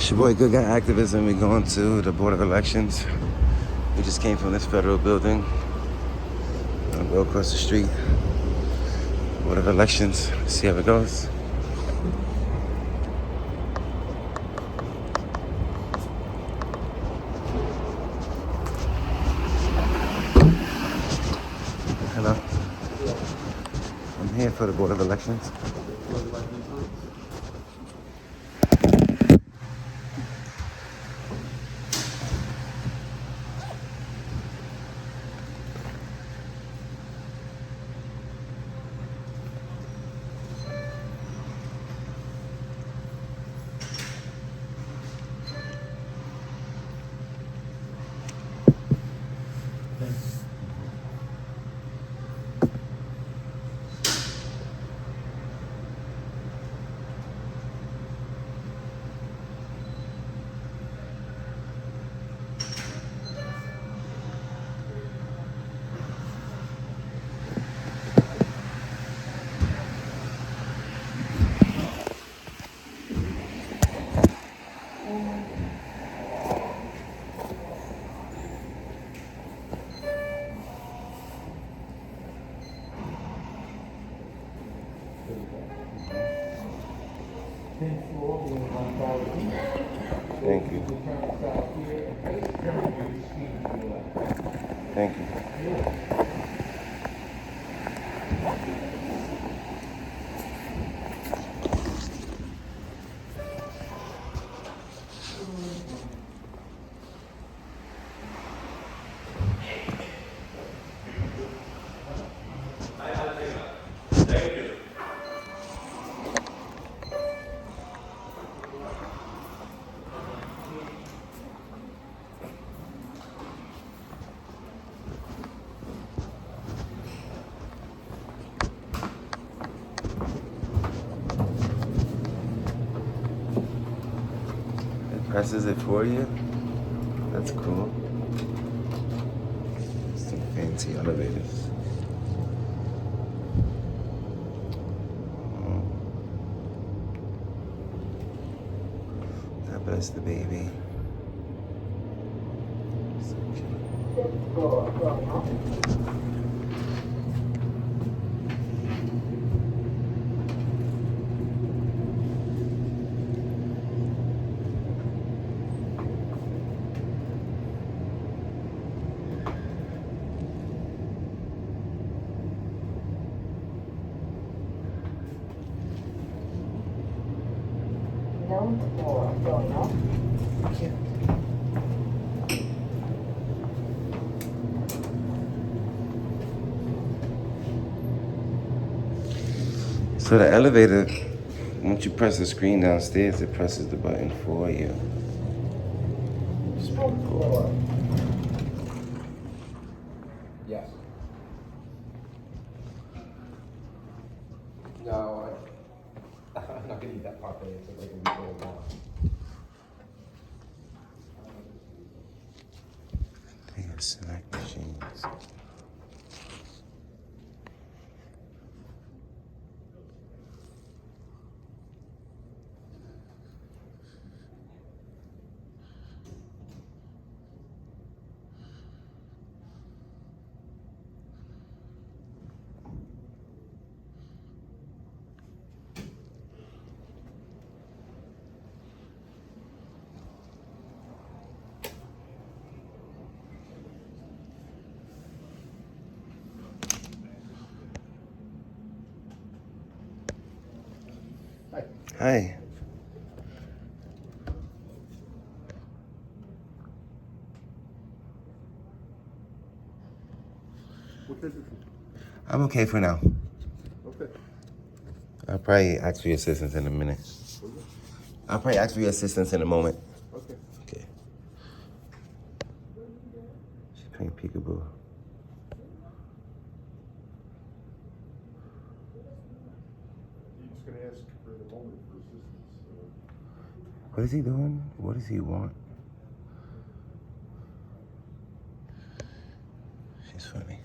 It's your boy Good Guy Activism. We're going to the Board of Elections. We just came from this federal building. I'll go across the street. Board of Elections. See how it goes. Hello. I'm here for the Board of Elections. Thank you. Thank you. Presses it for you. That's cool. Some fancy elevators. God bless the baby. So So the elevator, once you press the screen downstairs, it presses the button for you. It's pretty cool. Yes. No, I'm not gonna eat that part. It's like a week old now. They have snack machines. Hi. Hi. What can I do for you? I'm okay for now. Okay. I'll probably ask for your assistance in a minute. I'll probably ask for your assistance in a moment. Okay. Okay. She's playing peekaboo. He's going to ask for the moment for assistance. What is he doing? What does he want? She's funny.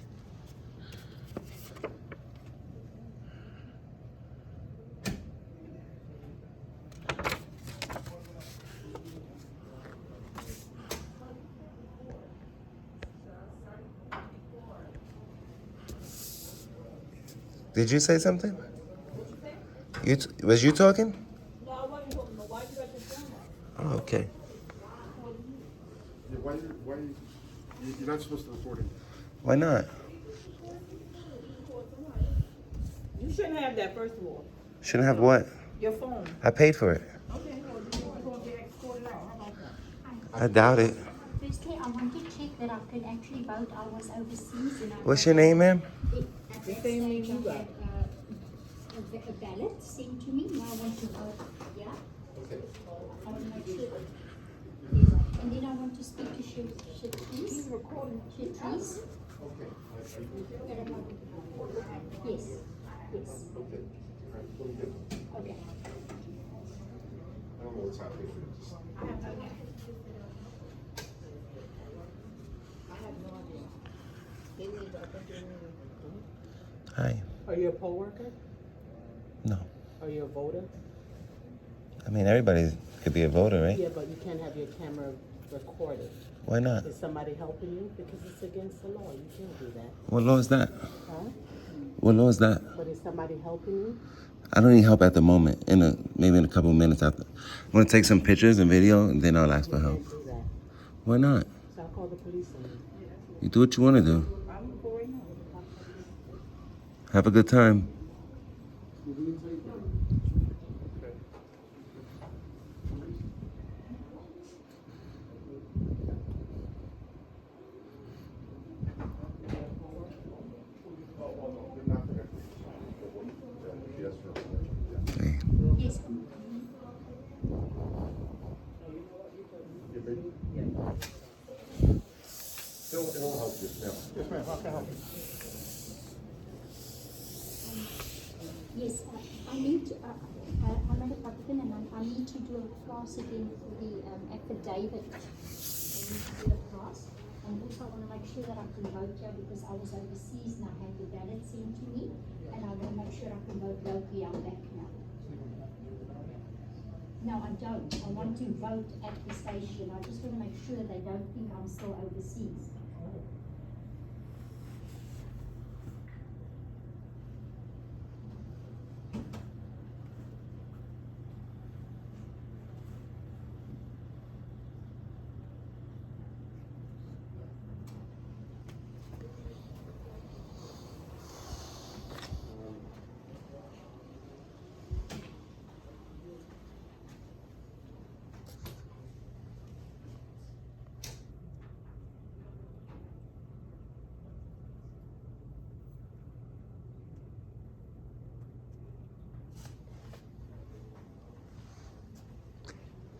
Did you say something? Was you talking? No, I wasn't talking, but why you got your phone on? Oh, okay. Yeah, you're not supposed to record him. Why not? You shouldn't have that, first of all. Shouldn't have what? Your phone. I paid for it. Okay, well, you're going to get escorted out. How about that? I doubt it. Firstly, I want to check that I could actually vote. I was overseas and I What's your name, ma'am? At The that same name stage, you I had a ballot sent to me. Now I want to vote. Yeah. I want to make sure. Yes. And then I want to speak to Shatrice. He's recording. Shatrice. Yes. Yes. Okay. I don't know what's happening. Hi. Are you a poll worker? No. Are you a voter? I mean, everybody could be a voter, right? Yeah, but you can't have your camera recorded. Why not? Is somebody helping you? Because it's against the law. You can't do that. What law is that? Huh? What law is that? But is somebody helping you? I don't need help at the moment. Maybe in a couple of minutes after. I'm gonna take some pictures and video, and then I'll ask for You help. can't do that. Why not? So I'll call the police on you. You do what you want to do. I'm going now. Have a good time. Hey. Yes. It'll help you. Yeah. Yes, ma'am. How can I help you? Yes, I need to, I'm a Republican and I need to do a class again for the affidavit. I need to do a class. And also I want to make sure that I can vote here because I was overseas and I had the ballot sent to me. And I want to make sure I can vote locally. I'm back now. No, I don't. I want to vote at the station. I just want to make sure they don't think I'm still overseas.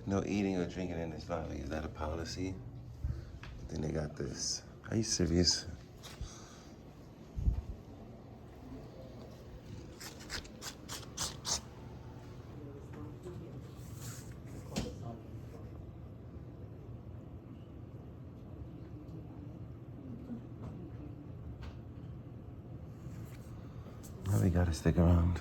No eating or drinking in this lobby. Is that a policy? Then they got this. Are you serious? Now we gotta stick around.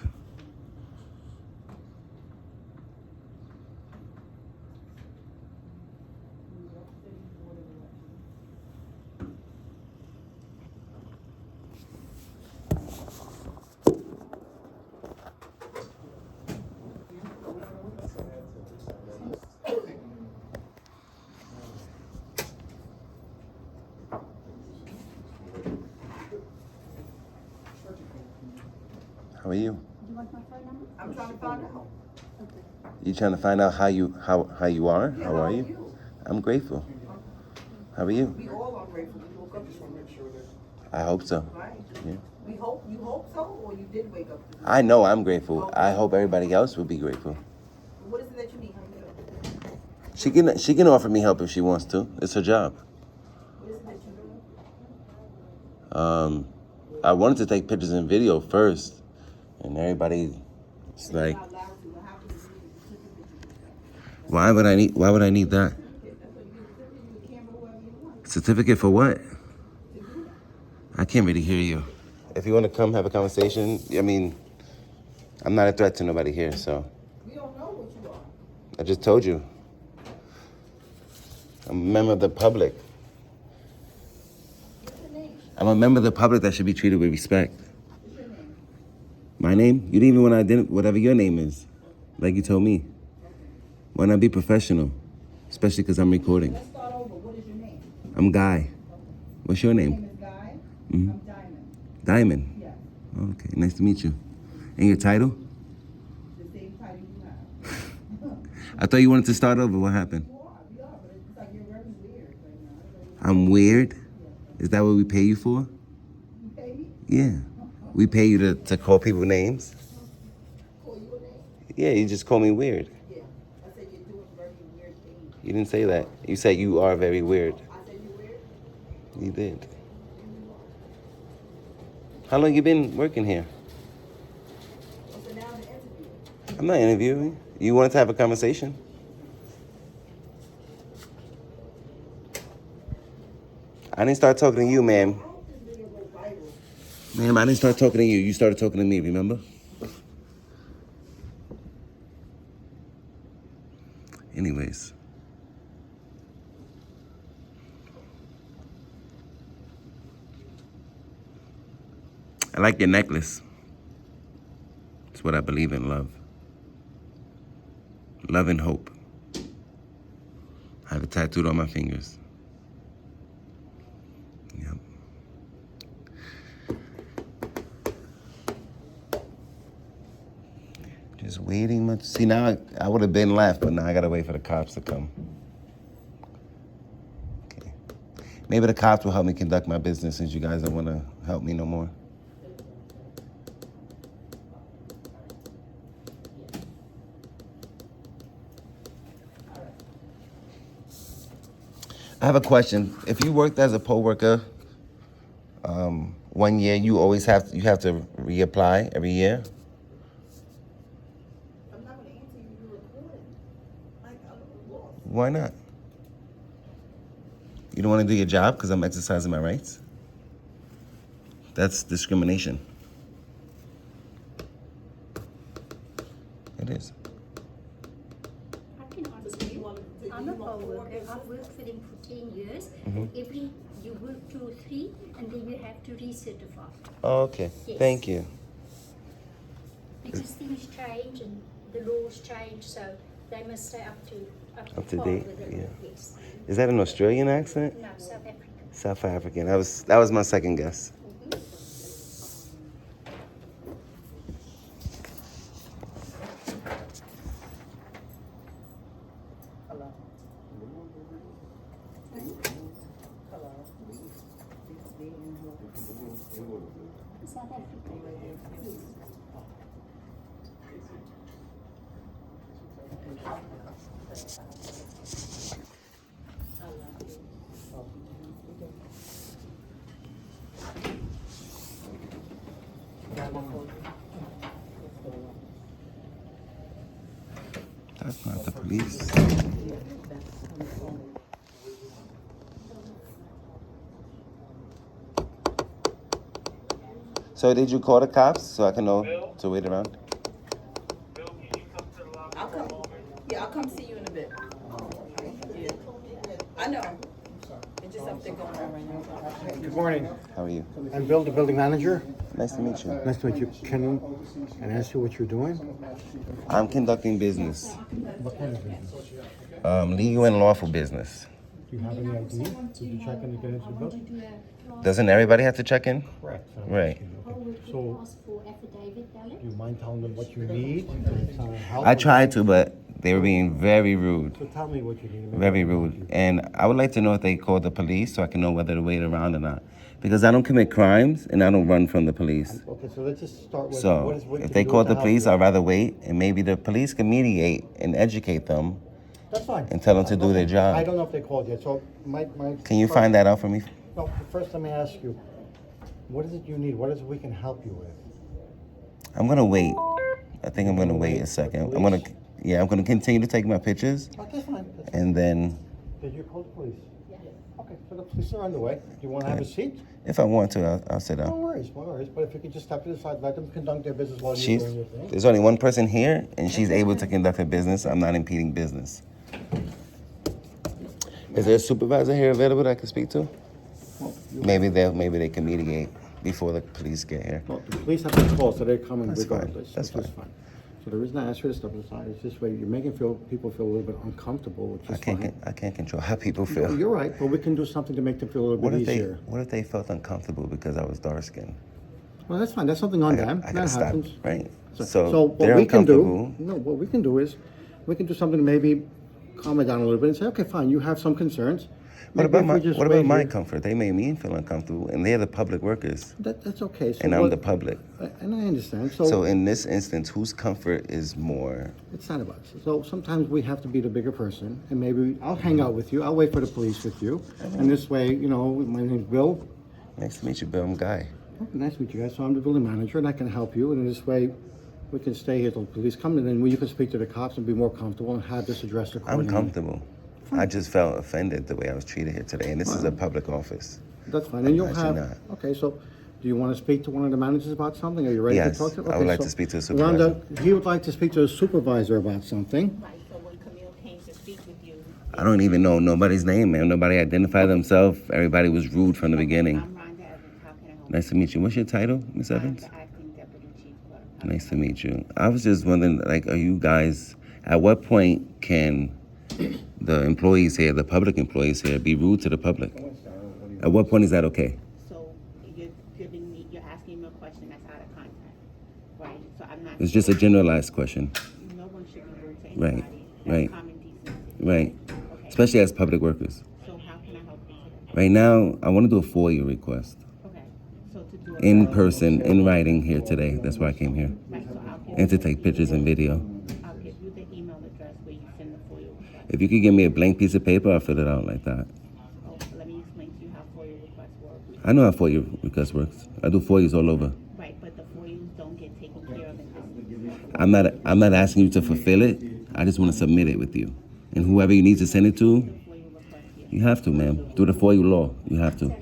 How are you? Do you want my phone number? I'm trying to find out. Okay. You trying to find out how you are? Yeah, How are you? I'm grateful. How are you? We all are grateful. We woke up this morning. I hope so. Right. Yeah. You hope so, or you did wake up? I know I'm grateful. I hope everybody else will be grateful. What is it that you need? She can offer me help if she wants to. It's her job. What is it that you're doing? I wanted to take pictures and video first, and everybody's like, You're not allowed to. What happens is you why would I need that? that's what you do. Camera, whoever you want. Certificate for what? I can't really hear you. If you want to come have a conversation, I mean, I'm not a threat to nobody here, so. We don't know what you are. I just told you. I'm a member of the public. What's your name? I'm a member of the public that should be treated with respect. What's your name? My name? You didn't even want to identify whatever your name is, like you told me. Why not be professional? Especially because I'm recording. Let's start over. What is your name? I'm Guy. What's your Your name name? is Guy? Mhm. I'm Diamond. Diamond. Yes. Okay, nice to meet you. And your title? The same title you have. I thought you wanted to start over. What happened? You are, but it's like you're very weird right now. I'm weird? Is that what we pay you for? You pay me? Yeah. We pay you to call people names? Call you a name? Yeah, you just call me weird. Yeah. I said you're doing very weird things. You didn't say that. You said you are very weird. I said you're weird? You did. How long you been working here? So now the interview. I'm not interviewing. You wanted to have a conversation? I didn't start talking to you, ma'am. I hope this video go viral. Ma'am, I didn't start talking to you. You started talking to me, remember? Anyways. I like your necklace. It's what I believe in, love. Love and hope. I have it tattooed on my fingers. Yep. Just waiting much. See, now I would have been left, but now I gotta wait for the cops to come. Okay. Maybe the cops will help me conduct my business since you guys don't want to help me no more. I have a question. If you worked as a poll worker 1 year, you have to reapply every year? I'm not going to answer you. You're recording. Like, I'm lost. Why not? You don't want to do your job because I'm exercising my rights? That's discrimination. It is. I can answer you. I'm a poll worker. I've worked for them for 10 years. You work 2 or 3, and then you have to recertify. Oh, okay. Yes. Thank you. Because things change and the laws change, so they must stay up to to par date, with it. yeah. Yes. Is that an Australian accent? No, South Africa. South African. That was my second guess. Hello. South Africa. Yes. That's not the police. So did you call the cops so I can know to wait around? I'll come. Yeah, I'll come see you in a bit. Yeah. I know. It's just something going on right now. Good morning. How are you? I'm Bill, the building manager. Nice to meet you. Nice to meet you. Can I ask you what you're doing? I'm conducting business. What kind of business? Legal and lawful business. Do you have any ID? Did you check in to get into the building? Doesn't everybody have to check in? Correct. Right. So, Ask for affidavit ballot. do you mind telling them what you need? Help? I tried to, but they were being very rude. So tell me what you need. Maybe Very I can help rude. you. And I would like to know if they called the police so I can know whether to wait around or not. Because I don't commit crimes and I don't run from the police. Okay, so let's just start with what So is what if can they you do called to the help police, you? I'd rather wait and maybe the police can mediate and educate them. That's fine. and tell them to do their job. I don't know if they called yet, so my. Can you find that out for me? No, first let me ask you, what is it you need? What is it we can help you with? I'm gonna wait. I think I'm gonna wait a second. I'm gonna continue to take my pictures Oh, that's fine. That's fine. and then Did you call the police? Yeah. Okay, so the police are on the way. Do you want to have a seat? if I want to, I'll sit No down. worries, no worries. But if you could just step to the side, let them conduct their business while you're doing your thing. There's only one person here and she's able to conduct her business. I'm not impeding business. Is there a supervisor here available that I can speak to? Maybe they can mediate. before the police get here. Well, the police have to call, so they're coming That's fine. regardless. That's which is fine. So the reason I asked you to step aside is this way you're making people feel a little bit uncomfortable, which is fine. I can't control how people feel. You're right, but we can do something to make them feel a little What bit if easier. what if they felt uncomfortable because I was dark skinned? Well, that's fine. That's something on them. I That gotta stop, happens. right? So So what they're we can do, uncomfortable. what we can do is, we can do something to maybe calm it down a little bit and say, okay, fine, you have some concerns. What Maybe about if we just what about wait my here- comfort? They made me feel uncomfortable, and they're the public workers, That's okay. So and I'm what- the public. And I understand. So in this instance, whose comfort is more? It's not about us. So sometimes we have to be the bigger person, and maybe I'll hang out with you. I'll wait for the police with you, and this way, my name's Bill. Nice to meet you, Bill. I'm Guy. Oh, nice to meet you guys. So I'm the building manager, and I can help you. And in this way, we can stay here till the police come, and then you can speak to the cops and be more comfortable and have this addressed I'm accordingly. comfortable. I just felt offended the way I was treated here today, and this is a public office. That's fine. And you'll I should have. not. Okay, so do you want to speak to one of the managers about something? Are you ready Yes, to talk to? I would like to speak to a Rhonda, he would like to speak to a supervisor about something. Right, so when Camille came to speak with you. I don't even know nobody's name, man. Nobody identified themselves. Everybody was rude from the beginning. I'm Rhonda Evans. How can I help Nice to meet you. What's your title, Miss you? Evans? I'm the acting deputy chief clerk. Nice to meet you. I was just wondering, like, are you guys, at what point can the employees here, the public employees here, be rude to the public? At what point is that okay? So you're asking me a question that's out of context, right? So I'm not. It's just a generalized question. No one should be rude to Right, anybody. right. That's common decency. Right. Okay. Especially as public workers. So how can I help you today? Right now, I want to do a FOIA request. Okay. So to do it. In person, in writing here today. That's why I came here. Right, so And to take pictures and video. I'll give you the email address where you send the FOIA request. If you could give me a blank piece of paper, I'll fill it out like that. Oh, let me explain to you how FOIA requests work. I know how FOIA request works. I do FOIAs all over. Right, but the FOIAs don't get taken care of in this. I'm not asking you to fulfill it. I just want to submit it with you. And whoever you need to send it to, FOIA request, yes. you have to, ma'am. Through the FOIA law, you have to. So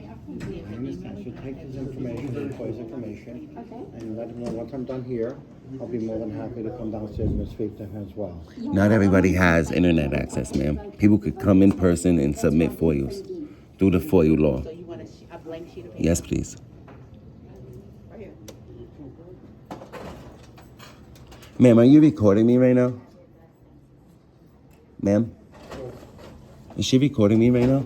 take his information, employee's information, and let him know once I'm done here, I'll be more than happy to come downstairs and speak to him as well. Not everybody has internet access, ma'am. People could come in person and submit FOIAs through the FOIA law. So you want a blank sheet of paper? Yes, please. Right here. Ma'am, are you recording me right now? Ma'am? Is she recording me right now?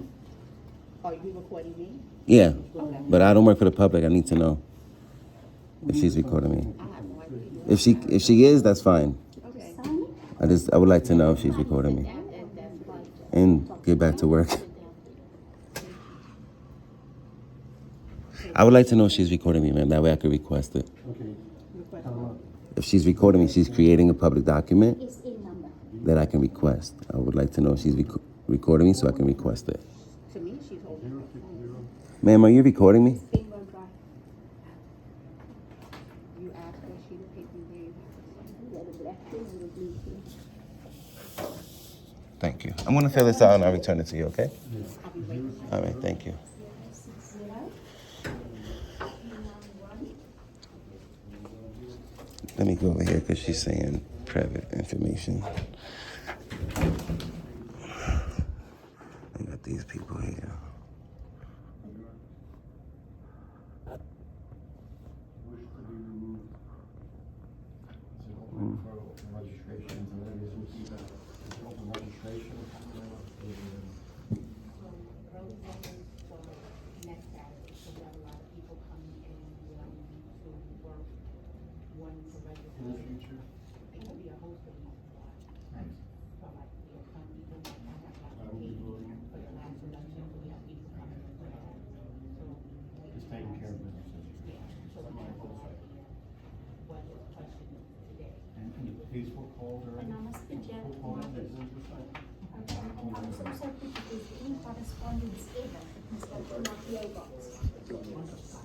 Are you recording me? Yeah, but I don't work for the public. I need to know if she's recording me. I have no idea. If she is, that's fine. Okay. I would like to know if she's recording me and get back to work. I would like to know if she's recording me, ma'am. That way I could request it. If she's recording me, she's creating a public document Is a number. that I can request. I would like to know if she's recording me so I can request it. To me, she's holding the phone. Ma'am, are you recording me? Finger drive. You asked for a sheet of paper where you have to sign. The black thing or the blue thing. Thank you. I'm gonna fill this out and I'll return it to you, okay? I'll be waiting. All right, thank you. 60. Let me go over here because she's saying private information. I got these people here. Registrations and everything. Open registration. Next Saturday, so we have a lot of people coming in to work, wanting to register. In the future. It could be a host of reasons why. So like, some people might not have applications for the last election, so we have people coming in. So. Just taking care of businesses. Yeah, so we have to like, what is question today. And please will call her. And I must be careful. Call her business or something. Okay, and I'm so sorry because any correspondence ever, it must go to my PO box.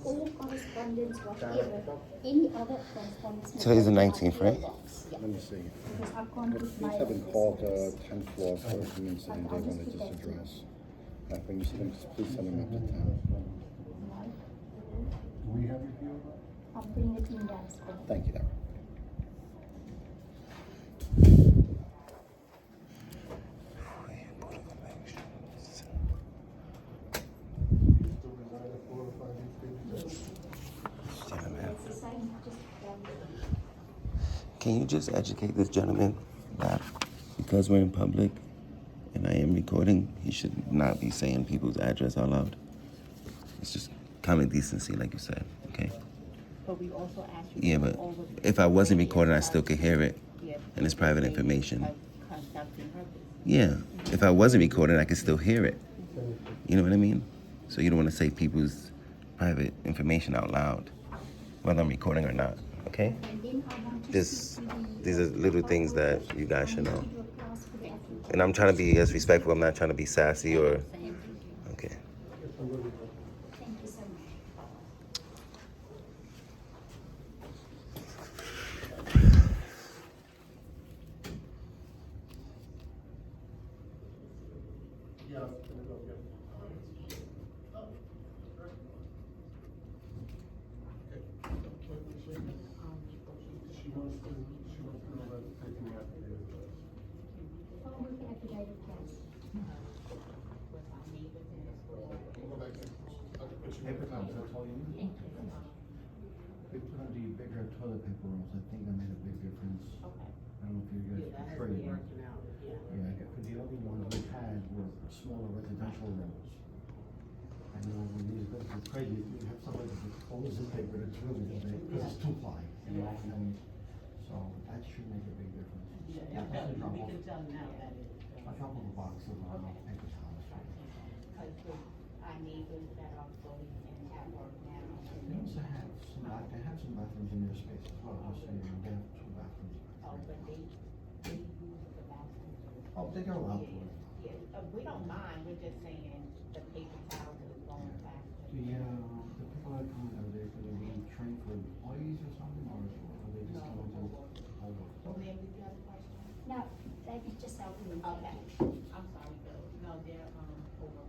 All correspondence, whatever, any other correspondence. must Today's the go to my 19th, PO right? box. Yeah. Let me see. Because I can't put my. Please have been called 10th floor for an incident they wanted this address. When you see them, please send them up to town. Do we have your PO box? I'm putting it in downstairs. Thank you, Darren. Can you just educate this gentleman that because we're in public and I am recording, he should not be saying people's address out loud? It's just common decency, like you said, okay? But we also asked you. Yeah, to but go over if I wasn't recording, I still could hear it, Yeah, and it's private information. conducting her business. Yeah, if I wasn't recording, I could still hear it. You know what I mean? So you don't want to say people's private information out loud, whether I'm recording or not, okay? And then I want to This, speak to the, these are little things that you guys should know. to do a class for the applicant. And I'm trying to be as respectful. I'm not trying to be sassy or, okay. Thank you so much. Oh, we can affidavit, yes. Paper towels, that's all you need? We put on the bigger toilet paper rolls, I think that made a big difference. I don't know if you guys can trade them. Yeah, because the other ones we had were smaller residential rolls. I know when these guys are crazy, you have somebody that folds the paper that's really big, because it's two ply, you know, and so that should make a big difference. Yeah, I can drop off, I'll drop off a box of paper towels. Our neighbors that are going and at work now. They also have they have some bathrooms in their space as well, just so you know, they have 2 bathrooms. Oh, but they use the bathroom. Oh, they go out to it. Yeah, we don't mind, we're just saying the paper towels is going faster. The people that come, are they gonna be trained for employees or something, or are they just going to hold up? Oh, ma'am, did you have a question? No, they can just help me. Okay, I'm sorry, Bill, no, they're, over.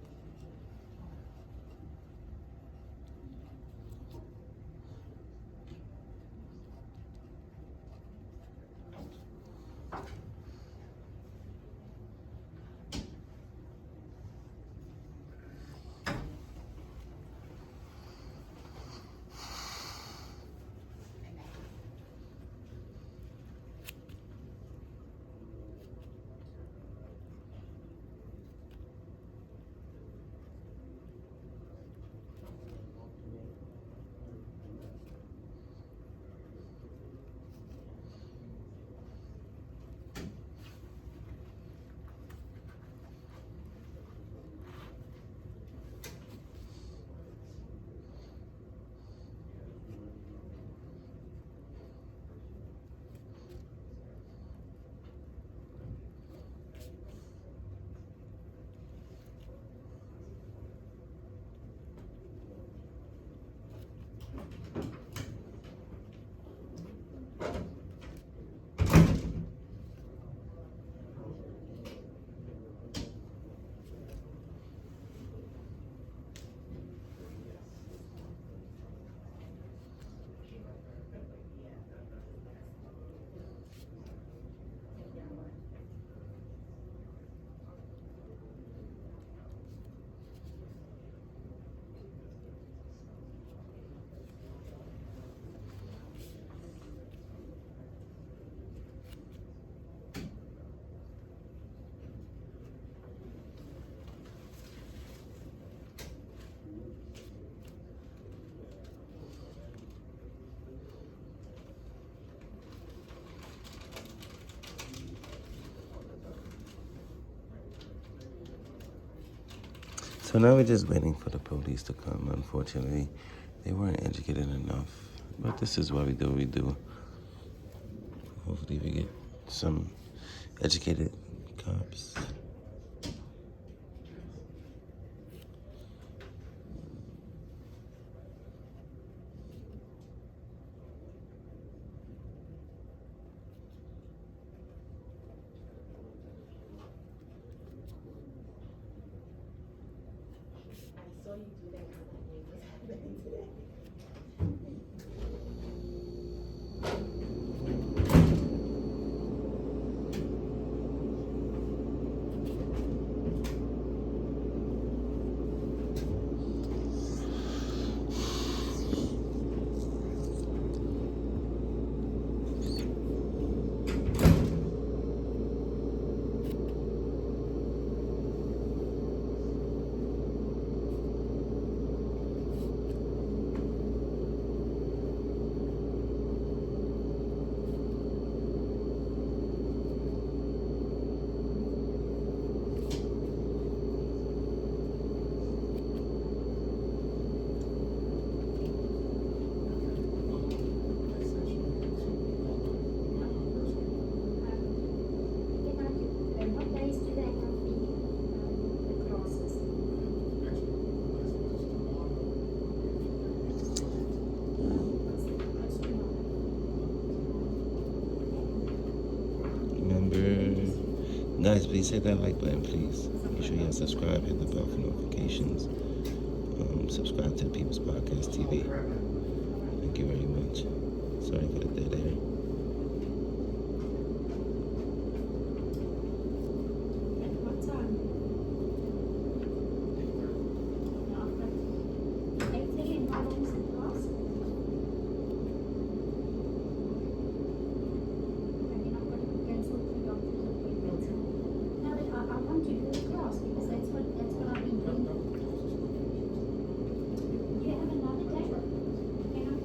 So now we're just waiting for the police to come. Unfortunately, they weren't educated enough. But this is why we do what we do. Hopefully we get some educated cops. I saw you do that with my neighbors today. guys, please hit that like button, please. Make sure y'all subscribe, hit the bell for notifications. Subscribe to the People's Podcast TV. Thank you very much. Sorry for the dead air. What time? 8:30, and how long is the class? And then I've got to cancel 3 doctor's appointments. No, but I want to do the class because that's what I've been doing. Do you have another day? Can I?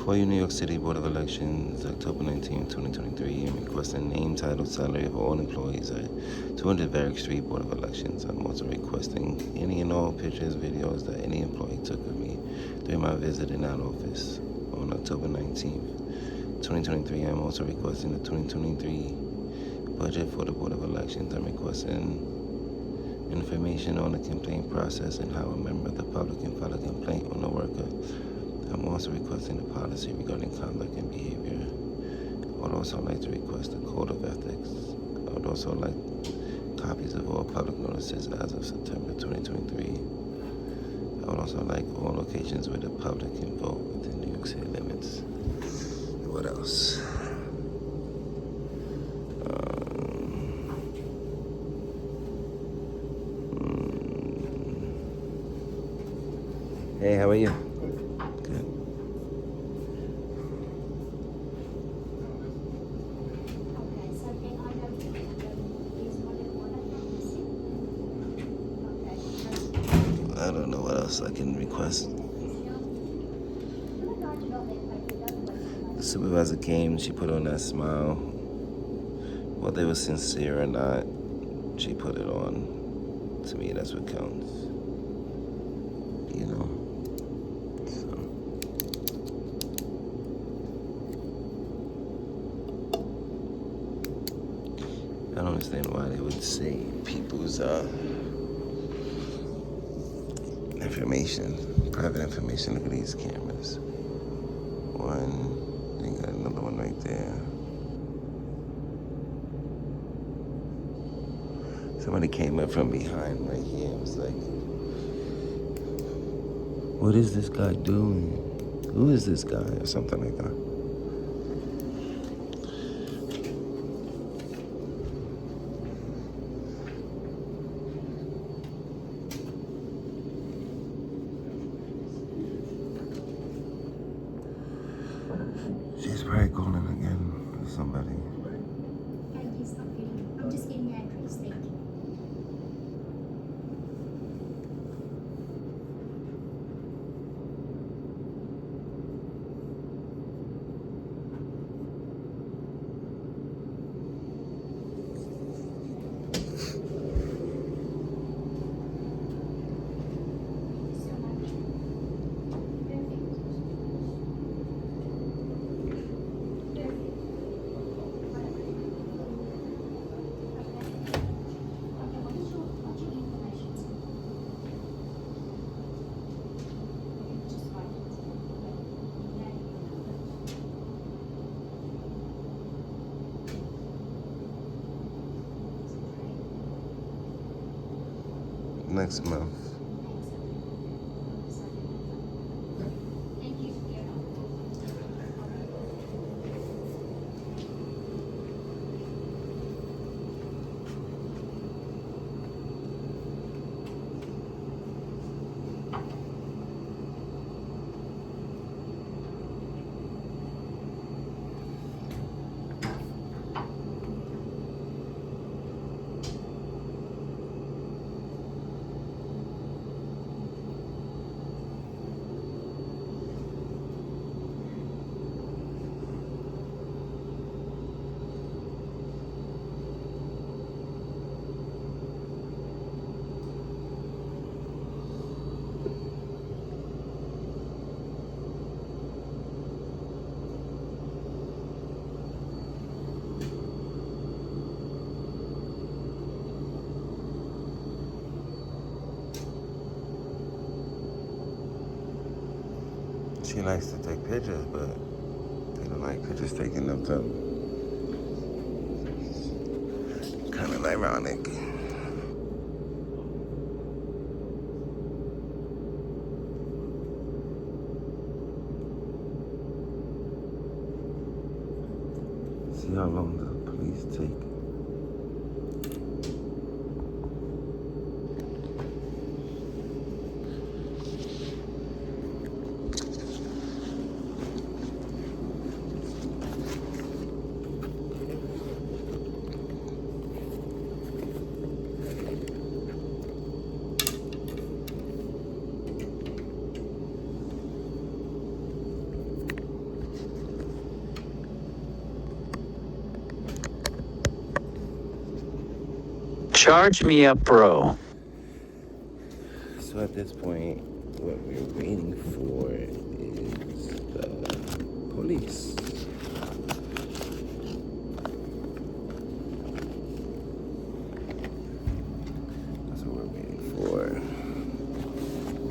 For you, New York City Board of Elections, October 19, 2023. I'm requesting name, title, salary of all employees at 200 Varick Street, Board of Elections. I'm also requesting any and all pictures, videos that any employee took of me during my visit in that office on October 19th, 2023. I'm also requesting the 2023 budget for the Board of Elections. I'm requesting information on the complaint process and how a member of the public can file a complaint on a worker. I'm also requesting a policy regarding conduct and behavior. I would also like to request a code of ethics. I would also like copies of all public notices as of September 2023. I would also like all locations where the public can vote within New York City limits. What else? Hey, how are you? Good. Okay, so then I don't is what I'm missing. Okay. I don't know what else I can request. The supervisor came, she put on that smile. Whether it was sincere or not, she put it on. To me, that's what counts. You know? So. I don't understand why they would say people's information, private information. Look at these cameras. One, they got another one right there. Somebody came up from behind right here. It was like, what is this guy doing? Who is this guy? Or something like that. She's probably calling again for somebody. Yes, okay. I'm just getting your address. Thank you. So much. Next month. Thank you for your help. She likes to take pictures, but they don't like pictures taken of them. Kind of ironic. See how long the police take. Charge me up, bro. So at this point, what we're waiting for is the police. That's what we're waiting for.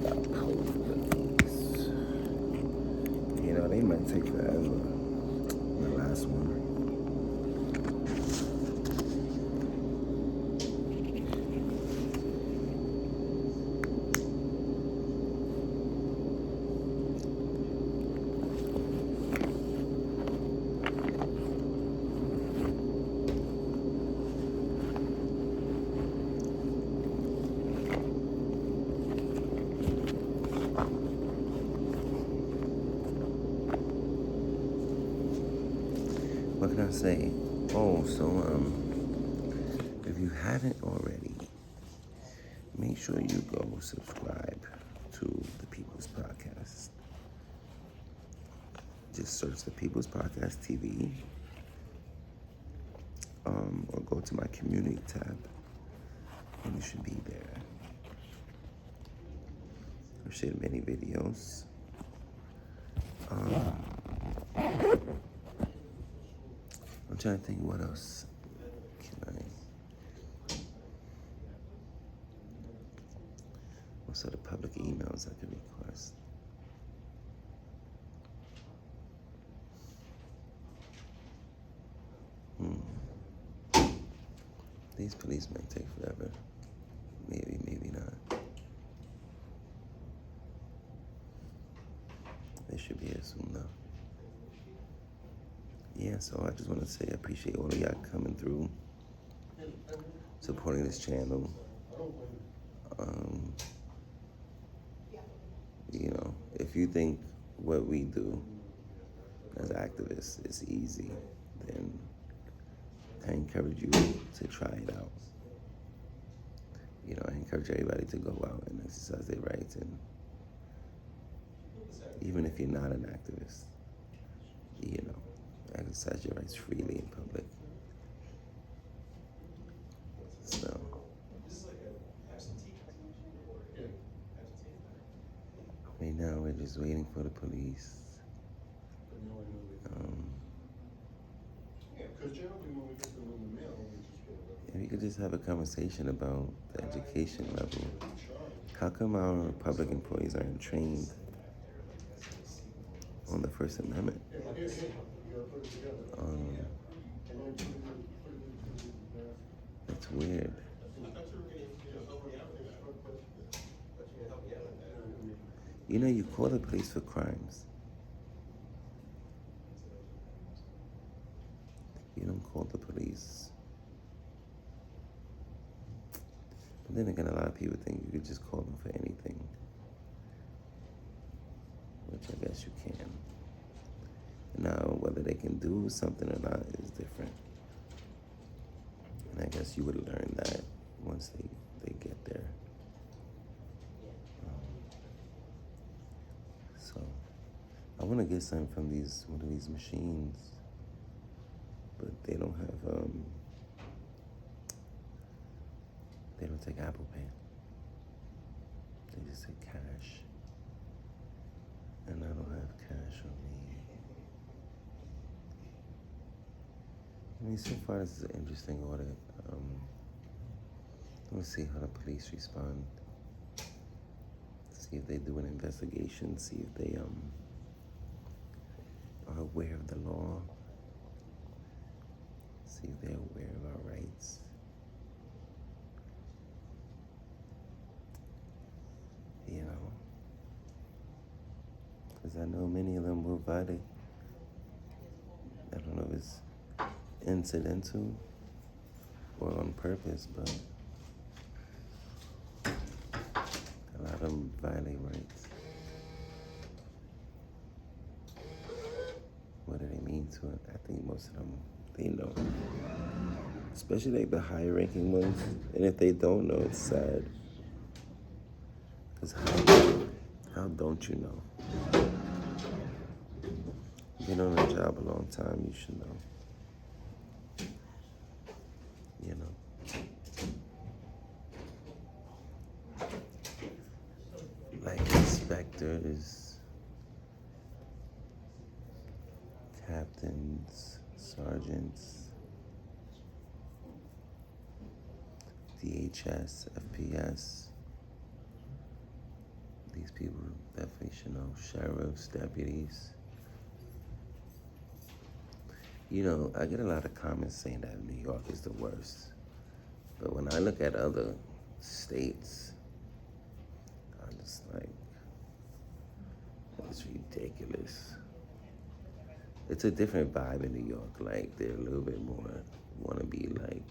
The police. You know, they might take forever. The last one. What can I say? Oh, so if you haven't already, make sure you go subscribe to the People's Podcast. Just search the People's Podcast TV, or go to my community tab, and you should be there. I've shared many videos. I'm trying to think what else can I. What sort of public emails I could request? These police might take forever. Maybe, maybe not. They should be here soon though. Yeah, so I just want to say I appreciate all of y'all coming through, supporting this channel. You know, if you think what we do as activists is easy, then I encourage you to try it out. You know, I encourage everybody to go out and exercise their rights, and even if you're not an activist, you know, exercise your rights freely in public. So, right now we're just waiting for the police. And we could just have a conversation about the education level. How come our public employees aren't trained on the First Amendment? That's weird. You know, you call the police for crimes. You don't call the police. But then again, a lot of people think you could just call them for anything, which I guess you can. Now, whether they can do something or not is different. And I guess you would learn that once they get there. So, I want to get something from one of these machines, but they don't have, they don't take Apple Pay. They just take cash. And I don't have cash on me. I mean, so far this is an interesting audit. Let me see how the police respond. See if they do an investigation, see if they are aware of the law. See if they're aware of our rights. You know, because I know many of them will violate. I don't know if it's incidental or on purpose, but a lot of them violate rights. What do they mean to it? I think most of them, they know. Especially like the higher ranking ones. And if they don't know, it's sad. Because how don't you know? Been on a job a long time, you should know. You know. inspectors, captains, sergeants, DHS, FPS. These people definitely should know. Sheriffs, deputies. You know, I get a lot of comments saying that New York is the worst. But when I look at other states, I'm just like, it's ridiculous. It's a different vibe in New York. Like, they're a little bit more, want to be like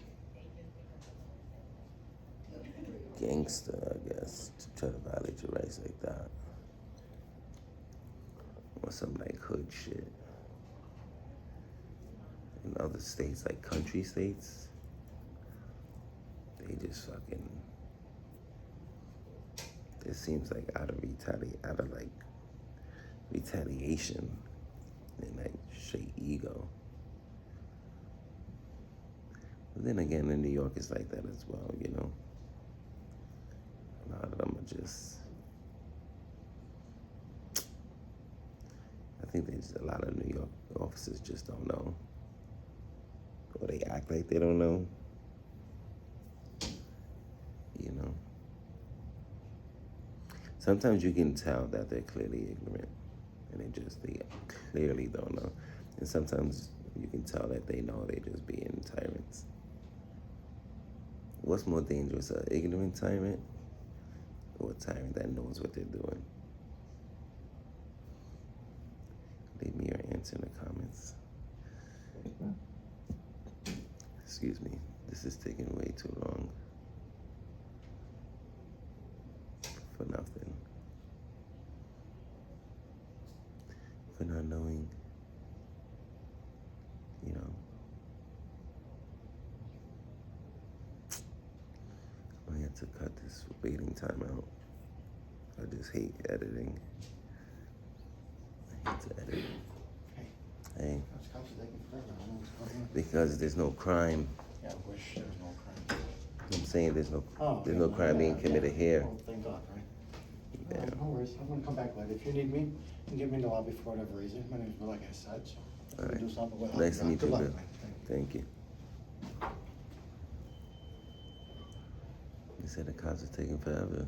gangster, I guess, to try to violate your rights like that. Or some like hood shit. In other states, like country states, they just fucking, it seems like out of retaliation and like straight ego. But then again, in New York, it's like that as well, you know? A lot of them are just, I think a lot of New York officers just don't know. Or they act like they don't know. You know? Sometimes you can tell that they're clearly ignorant. And they clearly don't know. And sometimes you can tell that they know they're just being tyrants. What's more dangerous, an ignorant tyrant or a tyrant that knows what they're doing? Leave me your answer in the comments. Excuse me, this is taking way too long. For nothing. For not knowing, you know. I had to cut this waiting time out. I just hate editing. I hate to edit. Hey. Because there's no crime. Yeah, I wish there was no crime. I'm saying there's no Oh, crime being committed here. Oh, thank God, right? Yeah. No worries, I'm gonna come back later. If you need me, you can get me in the lobby for whatever reason. My name's Bill, like I said, so. All we right. can do something with Nice to meet you, Good luck, Bill. man. Thank you. He said the cops are taking forever.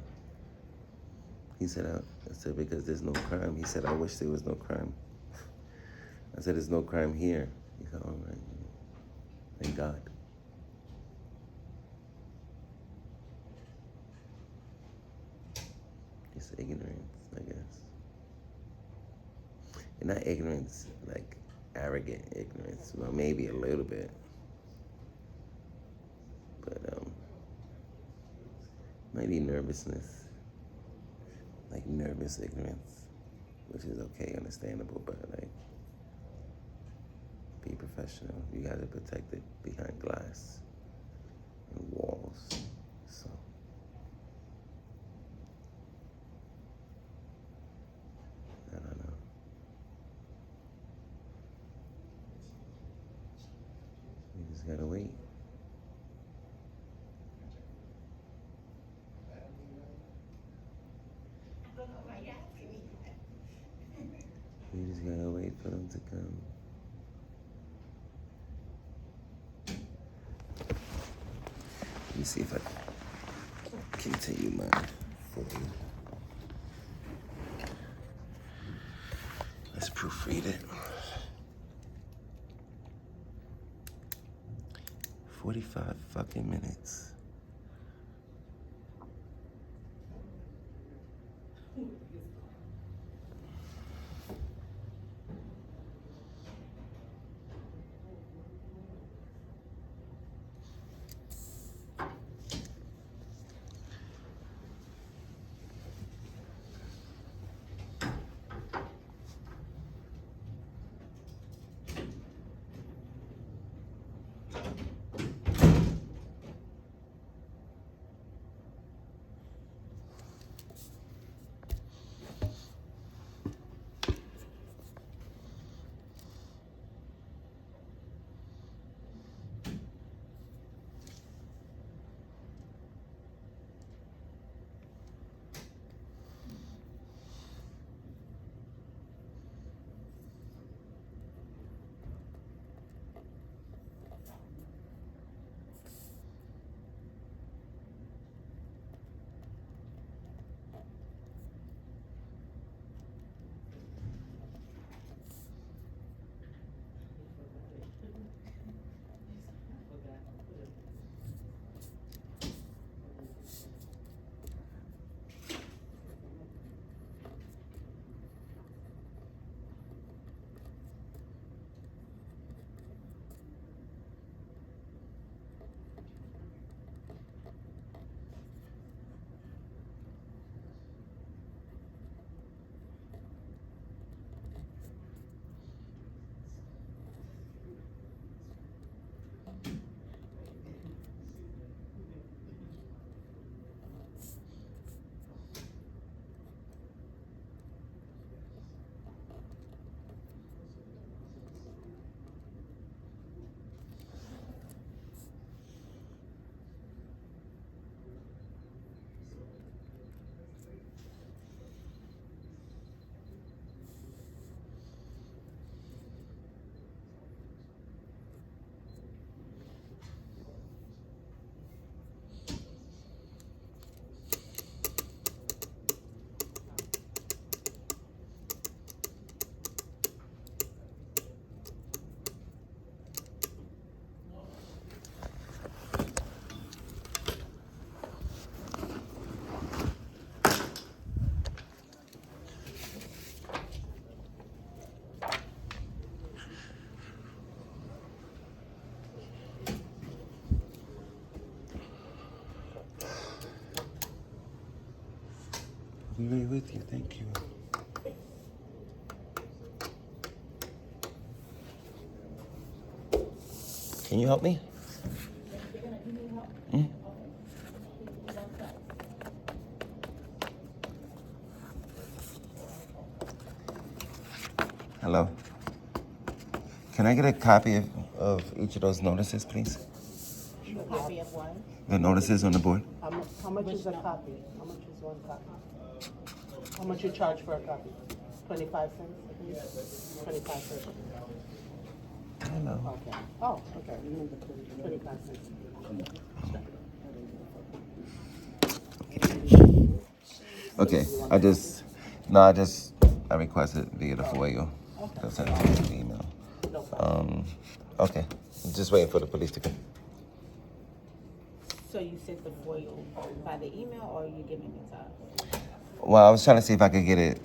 He said, I said, because there's no crime. He said, I wish there was no crime. I said, there's no crime here. He said, all right. Thank God. It's ignorance, I guess. And not ignorance, like arrogant ignorance. Well, maybe a little bit. But maybe nervousness. Like nervous ignorance, which is okay, understandable, but like, be professional. You gotta protect it behind glass and walls. So I don't know. You just gotta wait. You just gotta wait for them to come. Let me see if I can continue my footing. Let's proofread it. 45 fucking minutes. be right with you. Thank you. Can you help me? Hmm? Hello. Can I get a copy of each of those notices, please? A copy of what? The notices on the board? How much is a copy? How much is one copy? How much you charge for a copy? 25 cents, I think? 25 cents. Hello. Okay. Oh, okay. 25 cents. Okay, I requested via the FOIA. They'll send it to me in the email. No problem. Okay, just waiting for the police to come. So you sent the FOIL by the email or are you giving it to us? Well, I was trying to see if I could get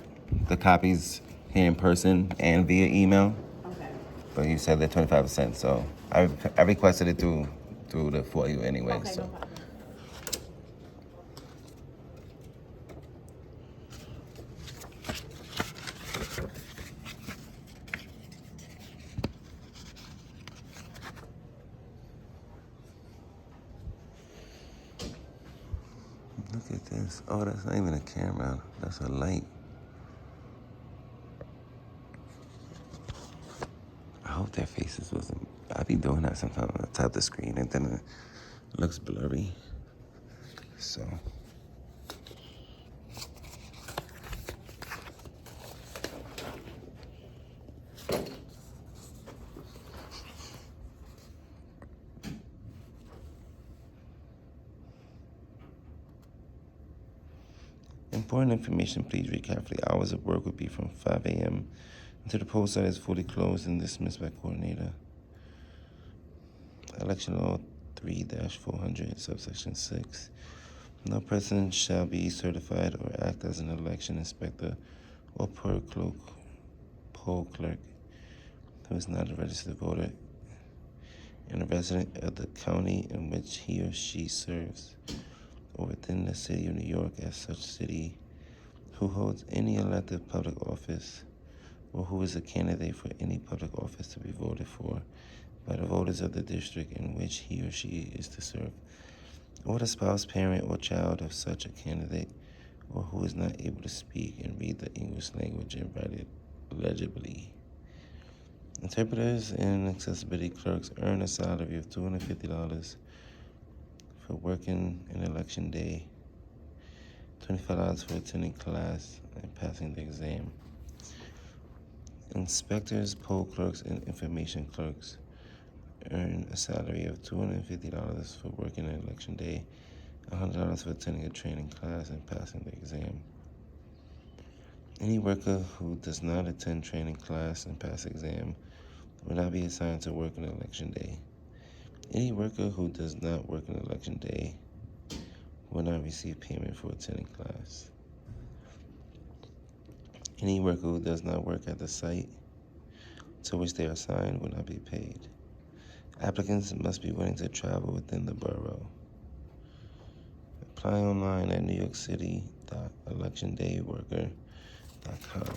the copies here in person and via email, Okay. but you said they're 25%, so I requested it through the FOIA anyway. Okay, So. no problem. Look at this. Oh, that's not even a camera. That's a light. I hope their faces wasn't. I be doing that sometimes on the top of the screen and then it looks blurry. So. Important information, please read carefully. Hours of work would be from 5 a.m. until the poll site is fully closed and dismissed by coordinator. Election Law 3-400, subsection 6. No person shall be certified or act as an election inspector or poll clerk who is not a registered voter and a resident of the county in which he or she serves, or within the city of New York as such city, who holds any elective public office, or who is a candidate for any public office to be voted for by the voters of the district in which he or she is to serve, or the spouse, parent, or child of such a candidate, or who is not able to speak and read the English language and write it legibly. Interpreters and accessibility clerks earn a salary of $250 for working an election day, $25 for attending class and passing the exam. Inspectors, poll clerks, and information clerks earn a salary of $250 for working an election day, $100 for attending a training class and passing the exam. Any worker who does not attend training class and pass exam will not be assigned to work an election day. Any worker who does not work an election day will not receive payment for attending class. Any worker who does not work at the site to which they are assigned will not be paid. Applicants must be willing to travel within the borough. Apply online at newyorkcity.electiondayworker.com.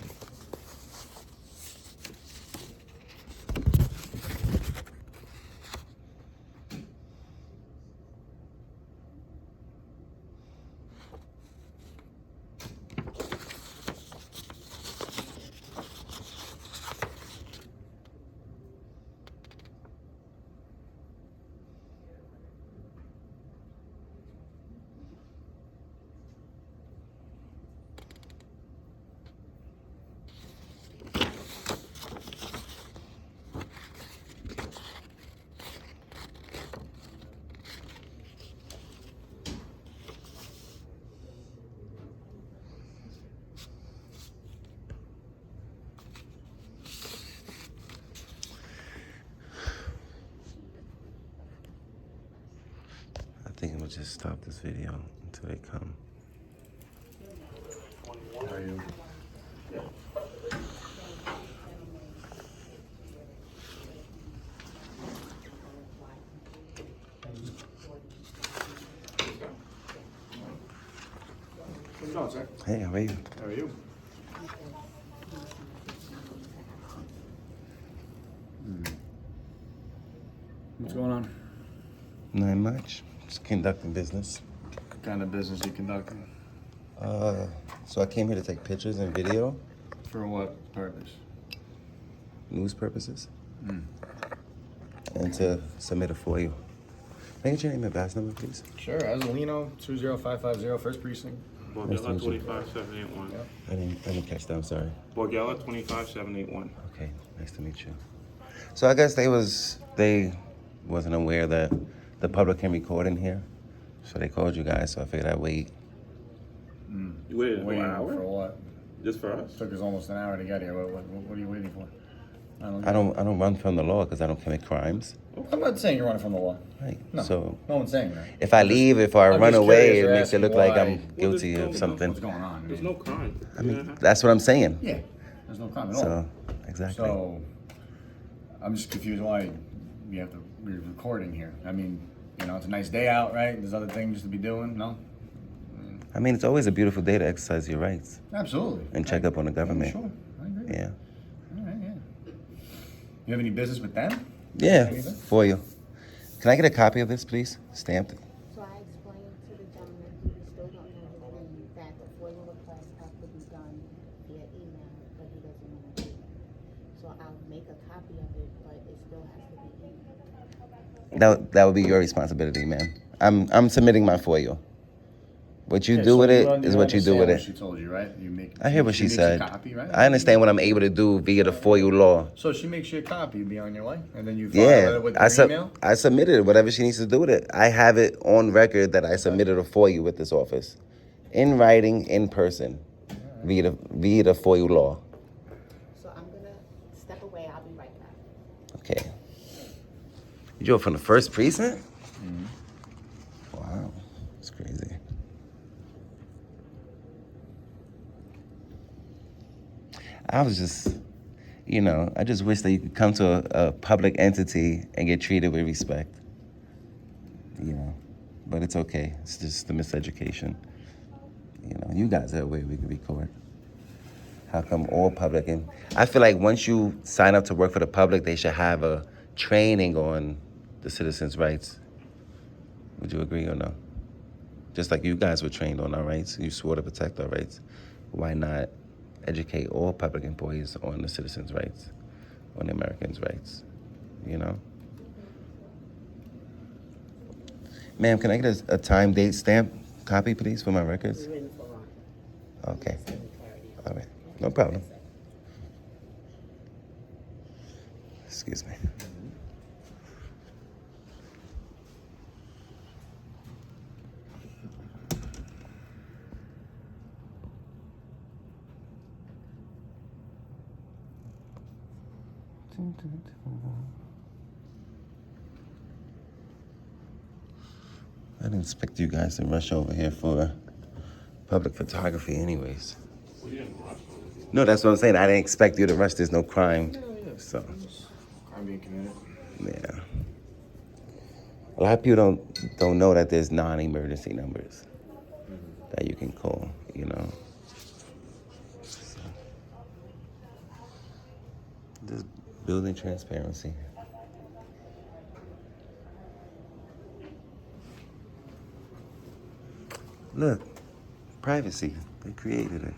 I think I'm gonna just stop this video until they come. How are you? going, sir? Hey, how are you? How are you? What's going on? Not much. Just conducting business. What kind of business you conducting? So I came here to take pictures and video, For what purpose? news purposes, and to submit it for you. Can I get your name and badge number, please? Sure, Azolino, 20550, First Precinct. Nice to Borgella meet you. 25781. I didn't catch that. I'm sorry. Borgella 25781. Okay, nice to meet you. So I guess they wasn't aware that the public can record in here, so they called you guys. So I figured I'd wait. You waited Waiting an hour? for what? Just for us? Took us almost an hour to get here. What are you waiting for? I don't run from the law because I don't commit crimes. I'm not saying you're running from the law. Right. No, So no one's saying that. if I leave, if I I'm run just away, curious, it you're makes it look asking like why. I'm guilty Well, of there's something. What's going on? There's no crime. I mean, that's what I'm saying. Yeah, there's no crime at all. So exactly. So, I'm just confused why we have to be recording here. I mean, it's a nice day out, right? There's other things to be doing, no? I mean, it's always a beautiful day to exercise your rights Absolutely. and check up on the government. Sure, I agree. Yeah. All right, yeah. You have any business with them? Yeah, Anything? for you. Can I get a copy of this, please? Stamped. So I explained to the gentleman who still don't know the name that the FOIA request has to be done via email, but he doesn't want to do it. So I'll make a copy of it, but it still has to be emailed. That would be your responsibility, man. I'm submitting mine for you. What you Okay, do so with it you is what you do with understand it. what she told you, right? I hear what she makes said. you a copy, right? I understand what I'm able to do via the FOIA law. So she makes you a copy, be on your way, and then you file Yeah, it with I your email? I submitted whatever she needs to do with it. I have it on record that I submitted a FOIA with this office, in writing, in person, via the FOIA law. So I'm gonna step away, I'll be right back. Okay. You drove from the first precinct? Wow, that's crazy. I was just, I just wish that you could come to a public entity and get treated with respect. But it's okay. It's just the miseducation. You guys are aware we can record. How come all public? And I feel like once you sign up to work for the public, they should have a training on the citizens' rights. Would you agree or no? Just like you guys were trained on our rights, you swore to protect our rights. Why not educate all public employees on the citizens' rights, on the Americans' rights, Ma'am, can I get a time, date, stamp copy, please, for my records? Okay. All right. No problem. Excuse me. I didn't expect you guys to rush over here for public photography anyways. We didn't rush. No, that's what I'm saying. I didn't expect you to rush. There's no crime. So, Crime being committed. yeah. A lot of people don't know that there's non-emergency numbers that you can call, So, just building transparency. Look, privacy. They created it.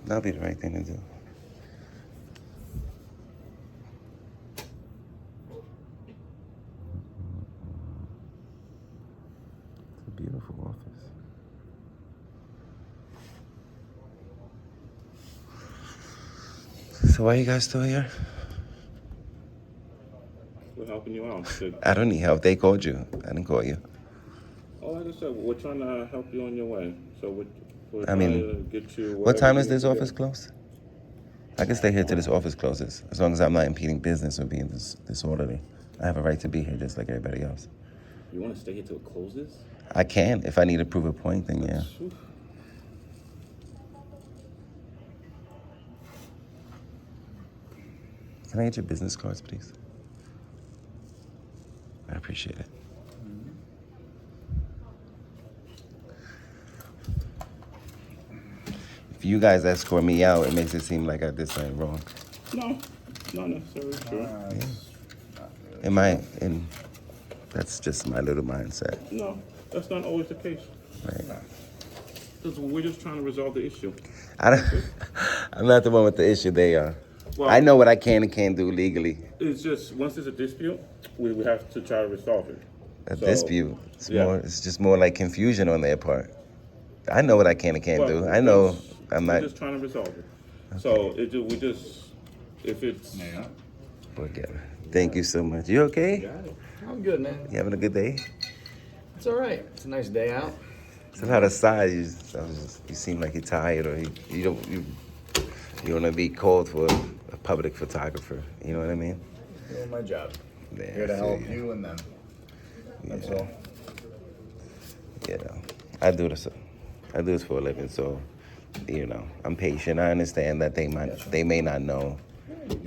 That'll be the right thing to do. It's a beautiful office. So why are you guys still here? We're helping you out. I don't need help. They called you. I didn't call you. Oh, like I said, we're trying to help you on your way. So we're I mean, trying to get you. What time is this wherever you office need closed? I can stay here till this office closes, as long as I'm not impeding business or being disorderly. I have a right to be here just like everybody else. to go. You want to stay here till it closes? I can, if I need to prove a point, then yeah. Oof. Can I get your business cards, please? I appreciate it. if you guys escort me out, it makes it seem like I did something wrong. No, not necessarily true. In my, and that's just my little mindset, No, that's not always the case. right? Because we're just trying to resolve the issue. I don't, I'm not the one with the issue. They are. Well, I know what I can and can't do legally. It's just, once there's a dispute, we have to try to resolve it. A So, dispute. It's yeah. more. It's just more like confusion on their part. I know what I can and can't Well, do. I know I'm we're not. just trying to resolve it. So if it's... Yeah. Forget it. Thank you so much. You okay? Got it. I'm good, man. You having a good day? It's all right. It's a nice day out. Somehow the side you seem like you're tired, or you don't want to be called for a public photographer. You know what I mean? Doing my job. Yeah, Here to I feel help you. you and them. That's Yeah. all. You know, I do this for a living, so I'm patient. I understand that they may not know,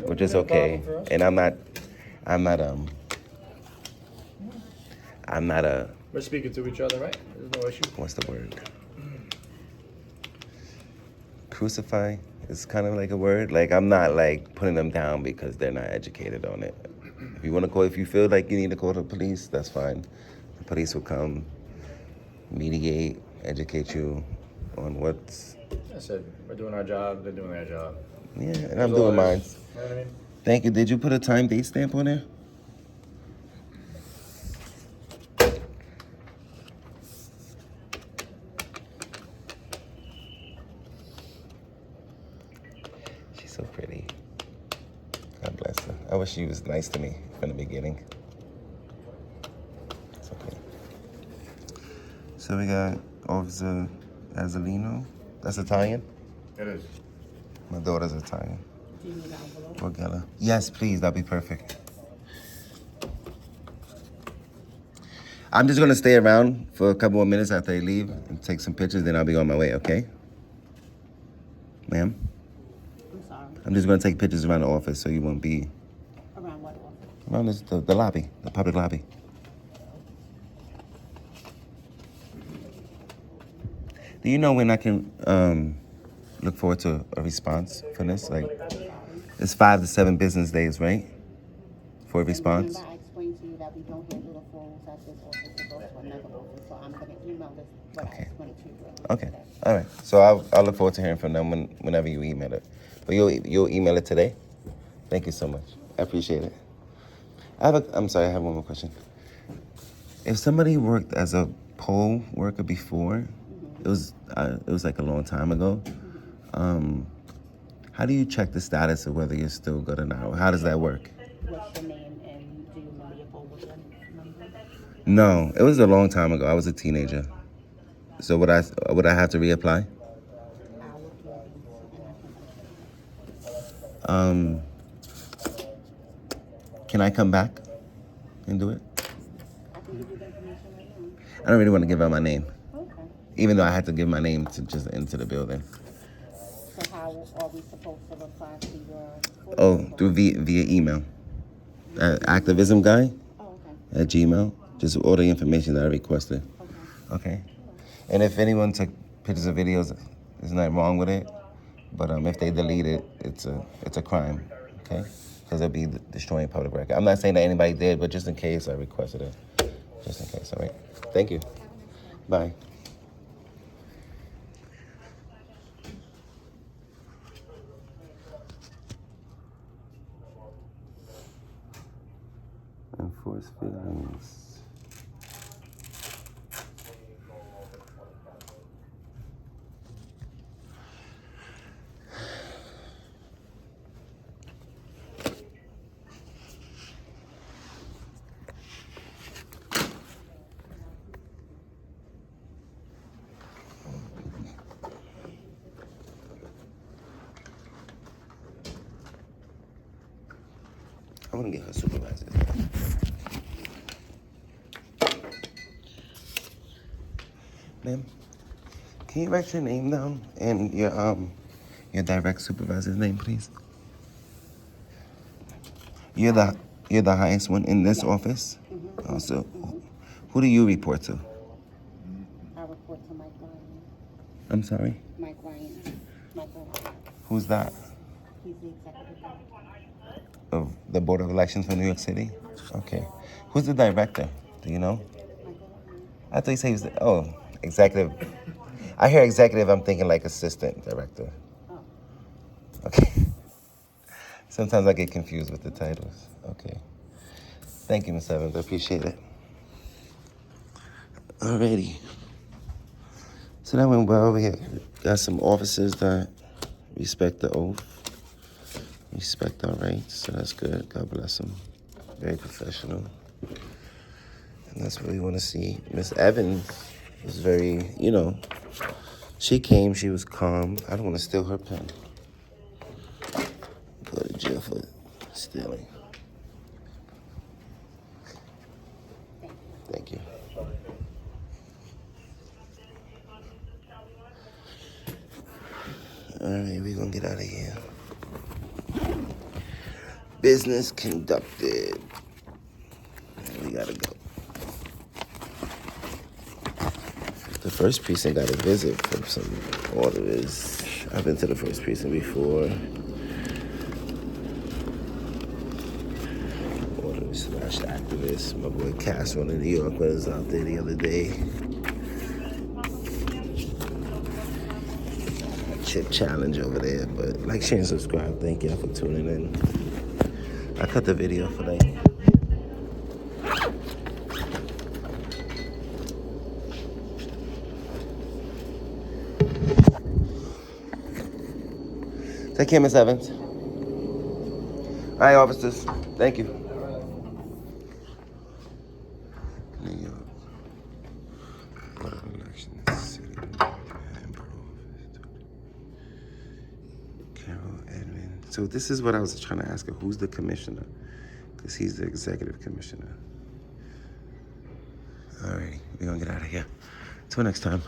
which is okay. And I'm not a We're speaking to each other, right? There's no issue. what's the word? Crucify is kind of like a word. Like, I'm not like putting them down because they're not educated on it. If you feel like you need to call the police, that's fine. The police will come, mediate, educate you on what's, I said, we're doing our job, they're doing their job. yeah, and I'm That's all doing it mine. is. You know what I mean? Thank you. Did you put a time date stamp on there? She's so pretty. God bless her. I wish she was nice to me from the beginning. It's okay. So we got Officer Azzolino. That's Italian? It is. My daughter's Italian. Do you need an envelope? Borgella. Yes, please. That'd be perfect. I'm just gonna stay around for a couple more minutes after they leave and take some pictures. Then I'll be on my way. Okay, ma'am. I'm sorry. I'm just gonna take pictures around the office, so you won't be Around what office? around the lobby, the public lobby. Do you know when I can look forward to a response for this? Like, it's 5 to 7 business days, right? For a response. Remember I explained to you that we don't handle the phones at this office, it goes to another office, so I'm gonna email this, what I Okay. explained to you earlier Okay. today. All right. So I'll look forward to hearing from them whenever you email it. But you'll email it today. Thank you so much. I appreciate it. I'm sorry. I have one more question. If somebody worked as a poll worker before, it was like a long time ago. How do you check the status of whether you're still good or not? How does that work? What's your name and do you remember your poll with number? No, it was a long time ago. I was a teenager. So would I have to reapply? I'll look you up and I can Can I come back and do it? I can give you the information right now. I don't really want to give out my name, Okay. even though I had to give my name to just enter the building. So how are we supposed to reply to your? Oh, through via email. Activism guy Oh, okay. at Gmail. Just all the information that I requested. Okay. Okay. And if anyone took pictures or videos, there's nothing wrong with it. But if they delete it, it's a crime. Okay. Because it'll be destroying public record. I'm not saying that anybody did, but just in case, I requested it. Just in case. All right. Thank you. Bye. Enforce feelings. I want to get her supervisor. Ma'am, can you write your name down and your direct supervisor's name, please? You're the highest one in this office. Also, who do you report to? I report to Mike Ryan. I'm sorry. Mike Ryan. Michael, Who's that? he's the executive director. Of the Board of Elections for New York City? Okay. Who's the director? Do you know? I thought you said he was executive. I hear executive, I'm thinking like assistant director. Okay. Sometimes I get confused with the titles. Okay. Thank you, Ms. Evans. I appreciate it. Alrighty. So that went well. We got some officers that respect the oath, respect our rights. So that's good. God bless them. Very professional. And that's what we want to see. Miss Evans was very, she came, she was calm. I don't want to steal her pen. Go to jail for stealing. Thank you. All right, we're going to get out of here. Business conducted. We got to go. The first precinct got a visit from some auditors. I've been to the first precinct before. Auditors / activists. My boy Cass from New York was out there the other day. Chip challenge over there, but like, share, and subscribe. Thank y'all for tuning in. I cut the video for like. Take care, Miss Evans. All right, officers. Thank you. New York. Board of Elections, City, and Borough Office. Carol Edmond. So this is what I was trying to ask her. Who's the commissioner? Because he's the executive commissioner. All right, we're going to get out of here. Till next time.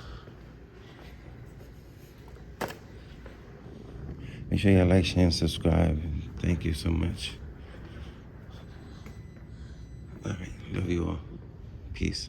Make sure you like, share, and subscribe. Thank you so much. All right, love you all. Peace.